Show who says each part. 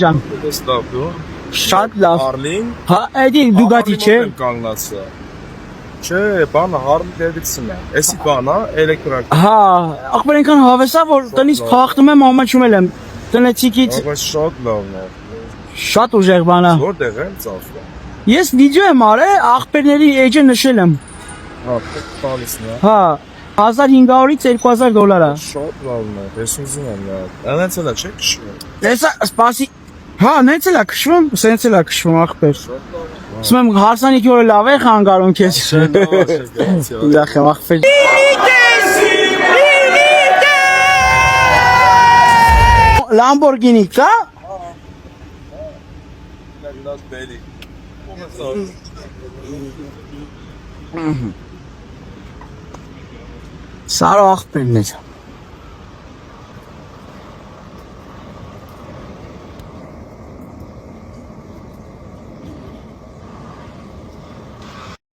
Speaker 1: Ջան,
Speaker 2: Ստապ դու։
Speaker 1: շատ լավ։
Speaker 2: Արլին։
Speaker 1: Հա, էդի դուգատի չէ։
Speaker 2: Կանգնացա։ Չէ, բանը Harley Davidson է։ Էսի բանա էլեկտրակ։
Speaker 1: Հա, ախպեր այնքան հավեսա, որ տնից փախտում եմ, ամաչումել եմ։ Տնեցիկից
Speaker 2: Բայց շատ լավն է։
Speaker 1: շատ ուժեղ բան է։
Speaker 2: Որտեղ է ծախսը։
Speaker 1: Ես վիդեո եմ արել, ախպերների էջը նշել եմ։
Speaker 2: Հա, տալիսն է։
Speaker 1: Հա, 1500-ից $2000 է։
Speaker 2: Շատ լավն է։ Ես ուզում եմ նա։ Այնց էլ է, չէ՞ քշում։
Speaker 1: Տեսա, սպասի։ Հա, նենց էլ է քշվում, սենց էլ է քշվում ախպեր։ Ասում եմ հարսանիքի օրը լավ է խանգարում քեզ։ Լավ է ախպեր։ Lamborghini, կա։ Սարո ախպերն է։